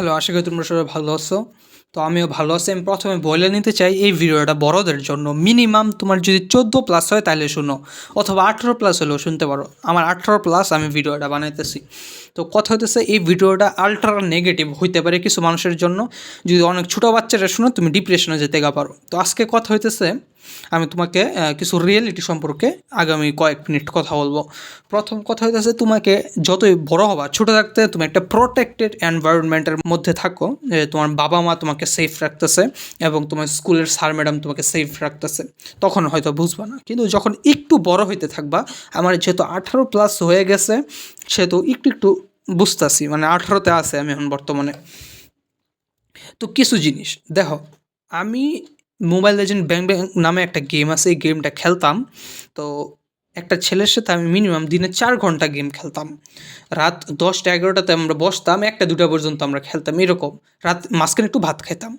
Hello, আশা করি তোমরা সবাই ভালো আছো। তো আমিও ভালো আছি। আমি প্রথমে বলে নিতে চাই এই ভিডিওটা বড়দের জন্য। মিনিমাম তোমার যদি 14+ হয় তাহলে শুনো, অথবা 18+ হলেও শুনতে পারো। আমার 18+ আমি ভিডিওটা বানাইতেছি। তো কথা হইতেছে এই ভিডিওটা আলট্রা নেগেটিভ হইতে পারে কিছু মানুষের জন্য। যদি অনেক ছোটো বাচ্চারা শুনো তুমি ডিপ্রেশনে যেতে পারো। তো আজকে কথা হইতেছে আমি তোমাকে কিছু রিয়েলিটি সম্পর্কে আগামী কয়েক মিনিট কথা বলবো। প্রথম কথা হইতেছে তোমাকে যতই বড় হবা, ছোটো থাকতে তুমি একটা প্রোটেক্টেড এনভায়রনমেন্টের মধ্যে থাকো, যে তোমার বাবা মা তোমাকে সেফ রাখতেছে এবং তোমার স্কুলের স্যার ম্যাডাম তোমাকে সেফ রাখতেছে, তখন হয়তো বুঝবা না। কিন্তু যখন একটু বড় হইতে থাকবা, আমার যেহেতু 18+ হয়ে গেছে সেহেতু একটু একটু বুঝতেছি, মানে 18তে আছে আমি এখন বর্তমানে। তো কিছু জিনিস দেখো, আমি মোবাইল লেজেন্ড ব্যাং ব্যাং নামে একটা গেম আছে, এই গেমটা খেলতাম। তো একটা ছেলের সাথে আমি মিনিমাম দিনে 4 ঘন্টা গেম খেলতাম। রাত 10টা 11টাতে আমরা বসতাম, 1টা 2টা পর্যন্ত আমরা খেলতাম এরকম। রাত মাঝখানে একটু ভাত খেতাম।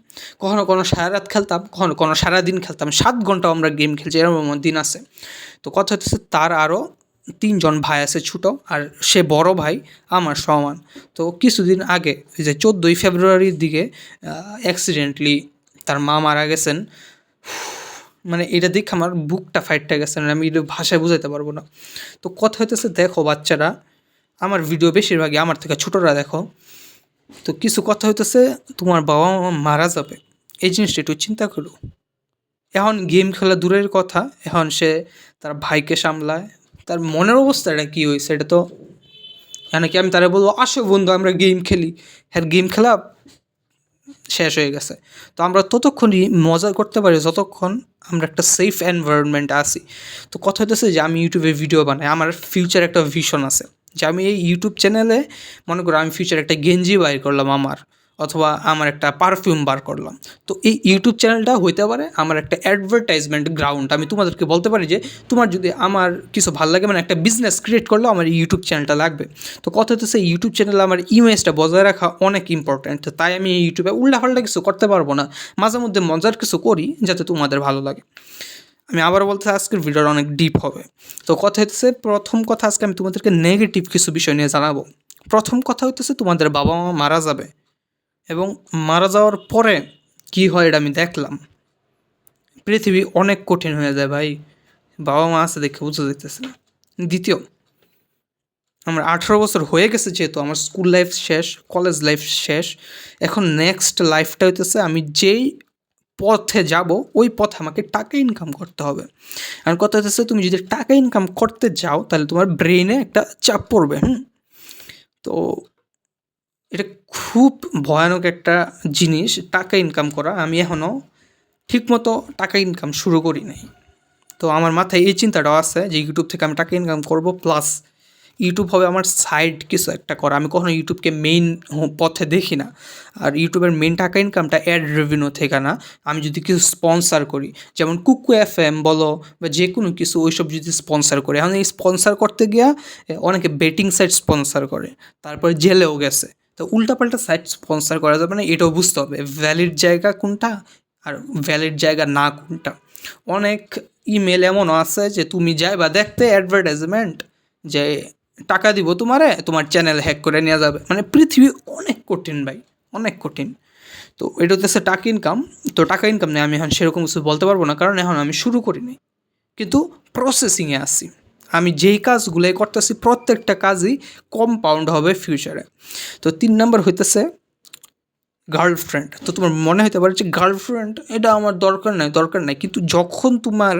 কখনো কোনো সারা রাত খেলতাম, কখনো কোনো সারাদিন খেলতাম। 7 ঘন্টাও আমরা গেম খেলছি, এরকম দিন আছে। তো কথা হচ্ছে তার আরও 3জন ভাই আছে ছোটো, আর সে বড় ভাই আমার সমান। তো কিছুদিন আগে ওই যে 14ই ফেব্রুয়ারির দিকে অ্যাক্সিডেন্টলি তার মা মারা গেছেন। মানে এটা দেখে আমার বুকটা ফাইটটা গেছে, আমি এটা ভাষায় বুঝাইতে পারবো না। তো কথা হইতেছে দেখো বাচ্চারা, আমার ভিডিও বেশিরভাগই আমার থেকে ছোটরা দেখো। তো কিছু কথা হইতেছে তোমার বাবা মা মারা যাবে, এই জিনিসটা একটু চিন্তা করো। এখন গেম খেলা দূরের কথা, এখন সে তার ভাইকে সামলায়। তার মনের অবস্থাটা কী হয়েছে এটা তো, কি আমি তারা বলবো আসো বন্ধু আমরা গেম খেলি, হ্যাঁ গেম খেলা শেষ হয়ে গেছে। তো আমরা ততক্ষণই মজা করতে পারি যতক্ষণ আমরা একটা সেফ এনভায়রনমেন্টে আসি। তো কথা হইতেছে যে আমি ইউটিউবে ভিডিও বানাই, আমার ফিউচার একটা ভিশন আছে যে আমি এই ইউটিউব চ্যানেলে মনে করো আমি ফিউচার একটা গেঞ্জি বাই করলাম আমার, অথবা আমার একটা পারফিউম বার করলাম। তো এই ইউটিউব চ্যানেলটা হইতে পারে আমার একটা অ্যাডভার্টাইজমেন্ট গ্রাউন্ড। আমি তোমাদেরকে বলতে পারি যে তোমার যদি আমার কিছু ভালো লাগে, মানে একটা বিজনেস ক্রিয়েট করলেও আমার ইউটিউব চ্যানেলটা লাগবে। তো কথা হচ্ছে ইউটিউব চ্যানেলে আমার ইমেজটা বজায় রাখা অনেক ইম্পর্ট্যান্ট। তাই আমি ইউটিউবে উল্টাপাল্টা কিছু করতে পারবো না, মাঝে মধ্যে মজার কিছু করি যাতে তোমাদের ভালো লাগে। আমি আবার বলতে আজকের ভিডিওটা অনেক ডিপ হবে। তো কথা হচ্ছে প্রথম কথা, আজকে আমি তোমাদেরকে নেগেটিভ কিছু বিষয় নিয়ে জানাবো। প্রথম কথা হইতেছে তোমাদের বাবা মা মারা যাবে, এবং মারা যাওয়ার পরে কী হয় এটা আমি দেখলাম। পৃথিবী অনেক কঠিন হয়ে যায় ভাই, বাবা মা আছে দেখে বুঝতে যেতেছে না। দ্বিতীয়, আমার 18 বছর হয়ে গেছে, যেহেতু আমার স্কুল লাইফ শেষ, কলেজ লাইফ শেষ। এখন নেক্সট লাইফটা হইতেছে আমি যেই পথে যাব ওই পথে আমাকে টাকা ইনকাম করতে হবে। আর কথা হচ্ছে তুমি যদি টাকা ইনকাম করতে যাও তাহলে তোমার ব্রেনে একটা চাপ পড়বে। তো এটা খুব ভয়ানক একটা জিনিস, টাকা ইনকাম করা। আমি এখনও ঠিকমতো টাকা ইনকাম শুরু করি নাই। তো আমার মাথায় এই চিন্তাটাও আছে যে ইউটিউব থেকে আমি টাকা ইনকাম করব, প্লাস ইউটিউব হবে আমার সাইড কিছু একটা করা। আমি কখনো ইউটিউবকে মেইন পথে দেখি না। আর ইউটিউবের মেইন টাকা ইনকামটা অ্যাড রেভিনিউ থেকে না, আমি যদি কিছু স্পন্সার করি, যেমন কুকু এফএম বলো বা যে কোনো কিছু, ওইসব যদি স্পন্সার করি। এখন এই স্পন্সার করতে গিয়া অনেকে বেটিং সাইট স্পন্সার করে, তারপরে জেলেও গেছে। তো উল্টাপাল্টা সাইট স্পন্সার করা যাবে না, এটাও বুঝতে হবে ভ্যালিড জায়গা কোনটা আর ভ্যালিড জায়গা না কোনটা। অনেক ইমেল এমনও আছে যে তুমি যাইবা দেখতে অ্যাডভার্টাইজমেন্ট যে টাকা দিব তোমারে, তোমার চ্যানেল হ্যাক করে নেওয়া যাবে। মানে পৃথিবী অনেক কঠিন ভাই, অনেক কঠিন। তো এটা হচ্ছে টাকা ইনকাম। তো টাকা ইনকাম নিয়ে আমি এখন সেরকম কিছু বলতে পারবো না, কারণ এখন আমি শুরু করিনি, কিন্তু প্রসেসিংয়ে আছি। আমি যেই কাজগুলোই করতেছি প্রত্যেকটা কাজই কম্পাউন্ড হবে ফিউচারে। তো 3 নম্বর হইতেছে গার্লফ্রেন্ড। তো তোমার মনে হতে পারে যে গার্লফ্রেন্ড এটা আমার দরকার নাই, দরকার নাই, কিন্তু যখন তোমার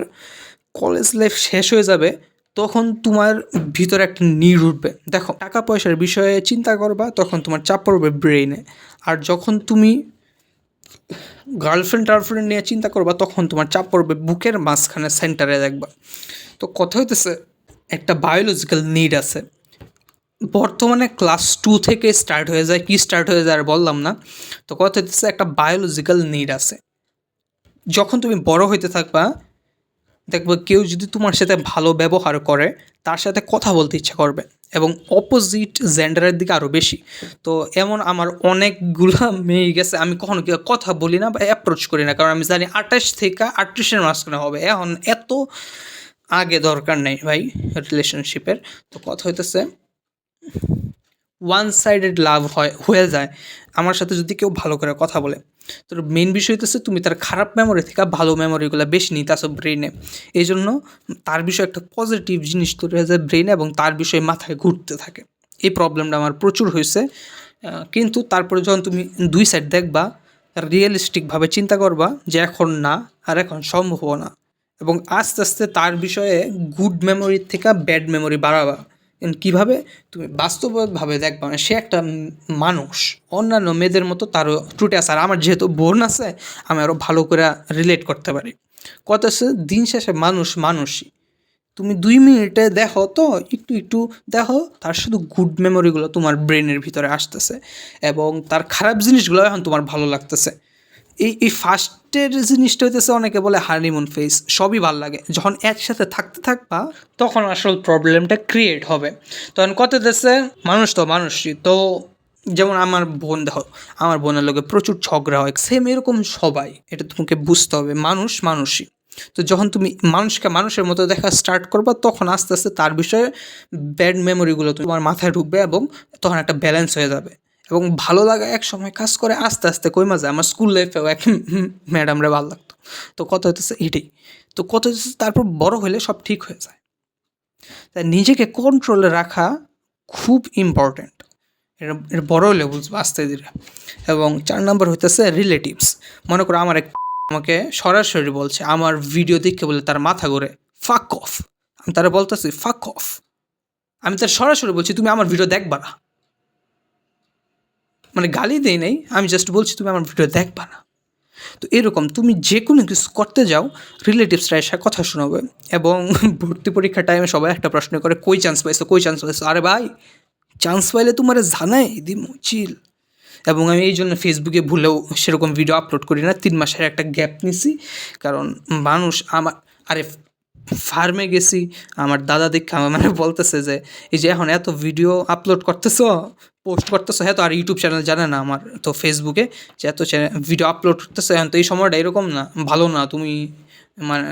কলেজ লাইফ শেষ হয়ে যাবে তখন তোমার ভিতরে একটা নিড উঠবে। দেখো টাকা পয়সার বিষয়ে চিন্তা করবা তখন তোমার চাপ পড়বে ব্রেইনে, আর যখন তুমি টার্লফ্রেন্ড নিয়ে চিন্তা করবা তখন তোমার চাপ পড়বে বুকের মাঝখানে সেন্টারে দেখবা। তো কথা হইতেছে একটা বায়োলজিক্যাল নিড আছে, বর্তমানে ক্লাস 2 থেকে স্টার্ট হয়ে যায়। কি স্টার্ট হয়ে যায় আর বললাম না। তো কথা হচ্ছে একটা বায়োলজিক্যাল নিড আছে। যখন তুমি বড় হইতে থাকবা দেখবে কেউ যদি তোমার সাথে ভালো ব্যবহার করে তার সাথে কথা বলতে ইচ্ছা করবে, এবং অপোজিট জেন্ডারের দিকে আরও বেশি। তো এমন আমার অনেকগুলা মেয়ে গেছে, আমি কখনো কেউ কথা বলি না বা অ্যাপ্রোচ করি না, কারণ আমি জানি 28 থেকে 38-এর মাঝখানে হবে। এখন এত আগে দরকার নেই ভাই রিলেশনশিপের। তো কথা হইতেছে ওয়ান সাইডেড লাভ হয়ে যায় আমার সাথে যদি কেউ ভালো করে কথা বলে। তোর মেন বিষয় হচ্ছে তুমি তার খারাপ মেমোরি থেকে ভালো মেমোরিগুলো বেশি নিতে আসো ব্রেনে, এই জন্য তার বিষয়ে একটা পজিটিভ জিনিস তৈরি হয়ে যায় ব্রেনে এবং তার বিষয়ে মাথায় ঘুরতে থাকে। এই প্রবলেমটা আমার প্রচুর হয়েছে। কিন্তু তারপরে যখন তুমি দুই সাইড দেখবা, রিয়েলিস্টিকভাবে চিন্তা করবা যে এখন না আর এখন সম্ভব না, এবং আস্তে আস্তে তার বিষয়ে গুড মেমোরির থেকে ব্যাড মেমোরি বাড়াবা। কীভাবে তুমি বাস্তবভাবে দেখবা, মানে সে একটা মানুষ, অন্যান্য মেয়েদের মতো তারও ত্রুটি আছে। আর আমার যেহেতু বোন আছে, আমি আরও ভালো করে রিলেট করতে পারি। কথা হচ্ছে দিন শেষে মানুষ মানুষই। তুমি 2 মিনিটে দেখো তো, একটু একটু দেখো, তার শুধু গুড মেমোরিগুলো তোমার ব্রেনের ভিতরে আসতেছে এবং তার খারাপ জিনিসগুলো এখন তোমার ভালো লাগতেছে। এই ফার্স্টের জিনিসটা হইতেছে, অনেকে বলে হানিমুন ফেজ, সবই ভাল লাগে। যখন একসাথে থাকতে থাকবা তখন আসল প্রবলেমটা ক্রিয়েট হবে। তখন কত দেশে মানুষ তো মানুষই তো, যেমন আমার বোন দেখো, আমার বোনের লোকে প্রচুর ঝগড়া হয়, সেম এরকম সবাই, এটা তোমাকে বুঝতে হবে, মানুষ মানুষই। তো যখন তুমি মানুষকে মানুষের মতো দেখা স্টার্ট করবা, তখন আস্তে আস্তে তার বিষয়ে ব্যাড মেমোরিগুলো তোমার মাথায় ঢুকবে এবং তখন একটা ব্যালেন্স হয়ে যাবে এবং ভালো লাগা এক সময় কাজ করে আস্তে আস্তে কইমা যায়। আমার স্কুল লাইফেও এক ম্যাডামরা ভালো লাগতো। তো কথা হইতেছে এটাই, তো কথা হচ্ছে তারপর বড় হলে সব ঠিক হয়ে যায়। তাই নিজেকে কন্ট্রোলে রাখা খুব ইম্পর্ট্যান্ট, এটা বড় হলে বুঝবো আস্তে ধীরে। এবং 4 নম্বর হইতেছে রিলেটিভস। মনে করো আমার এক আমাকে সরাসরি বলছে, আমার ভিডিও দেখে বলে তার মাথা ঘুরে, ফাক অফ। আমি তারা বলতেছি ফাক অফ, আমি তার সরাসরি বলছি তুমি আমার ভিডিও দেখবা না, মানে গালি দেই নাই, আমি জাস্ট বলছি তুমি আমার ভিডিও দেখবা না। তো এরকম তুমি যে কোনো কিছু করতে যাও, রিলেটিভসরা এসে কথা শোনাবে। এবং ভর্তি পরীক্ষার টাইমে সবাই একটা প্রশ্ন করে, কই চান্স পাইছো, কই চান্স পাইছো? আরে ভাই, চান্স পাইলে তোমার জানাই দিমু, চিল। এবং আমি এই জন্য ফেসবুকে ভুলেও সেরকম ভিডিও আপলোড করি না, 3 মাসের একটা গ্যাপ নিছি। কারণ মানুষ আমার, আরে ফার্মে গেছি, আমার দাদা দেখে আমার মানে বলতেছে যে এই যে এখন এত ভিডিও আপলোড করতেছো, পোস্ট করতেছো, হ্যাঁ, তো আর ইউটিউব চ্যানেল জানে না আমার, তো ফেসবুকে যে এত ভিডিও আপলোড করতেছো, এখন তো এই সময়টা এরকম না, ভালো না, তুমি মানে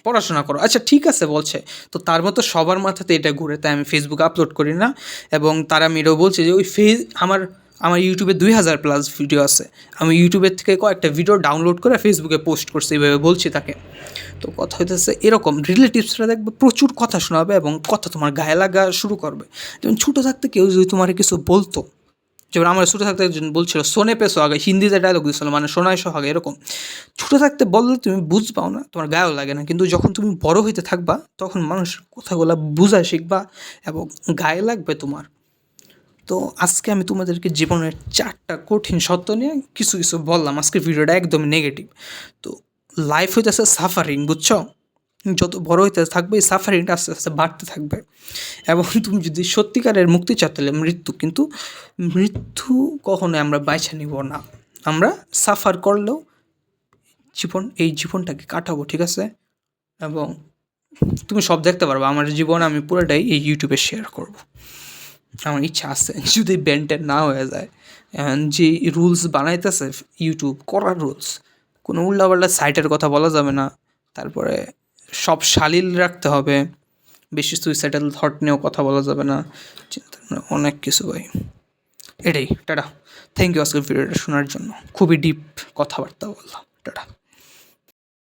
পড়াশোনা করো। আচ্ছা ঠিক আছে বলছে, তো তার মতো সবার মাথাতে এটা ঘুরে, তাই আমি ফেসবুকে আপলোড করি না। এবং তারা আমি এটাও বলছে যে ওই আমার আমার ইউটিউবে 2000+ ভিডিও আছে, আমি ইউটিউবের থেকে কয়েকটা ভিডিও ডাউনলোড করে ফেসবুকে পোস্ট করছি, এইভাবে বলছি তাকে। তো কথা হইতেছে এরকম, রিলেটিভসরা দেখবে প্রচুর কথা শোনাবে এবং কথা তোমার গায়ে লাগা শুরু করবে। যেমন ছোটো থাকতে কেউ যদি তোমার কিছু বলতো, যেমন আমার ছোটো থাকতে একজন বলছিল সোনে পেসো আগে, হিন্দিতে ডায়লগ দিচ্ছিল, মানে সোনায় সোহাগে, এরকম ছোটো থাকতে বললে তুমি বুঝবাও না, তোমার গায়েও লাগে না। কিন্তু যখন তুমি বড় হইতে থাকবা, তখন মানুষের কথাগুলো বুঝা শিখবা এবং গায়ে লাগবে তোমার। তো আজকে আমি তোমাদেরকে জীবনের 4টা কঠিন সত্য নিয়ে কিছু কিছু বললাম। আজকে ভিডিওটা একদম নেগেটিভ। তো লাইফ হইতেছে সাফারিং, বুঝছো? যত বড় হইতে থাকবে এই সাফারিংটা আস্তে আস্তে বাড়তে থাকবে। এবং তুমি যদি সত্যিকারের মুক্তি চাও, তাহলে মৃত্যু, কিন্তু মৃত্যু কখনোই আমরা বাইছে নিব না, আমরা সাফার করলেও এই জীবনটাকে কাটাবো, ঠিক আছে? এবং তুমি সব দেখতে পারবে আমার জীবন, আমি পুরোটাই এই ইউটিউবে শেয়ার করব। আমার ইচ্ছা আছে, যদি ব্যান্ডেড না হয়ে যায়। যে রুলস বানাইতেছে ইউটিউব, করার রুলস, কোনো উল্টাপাল্টা সাইটের কথা বলা যাবে না, তারপরে সব শালীল রাখতে হবে, বেশি সুইসাইডাল থট নিয়েও কথা বলা যাবে না, অনেক কিছু ভাই। এটাই, টাটা। থ্যাংক ইউ আজকের ভিডিওটা শোনার জন্য, খুবই ডিপ কথাবার্তা বললাম, টাটা।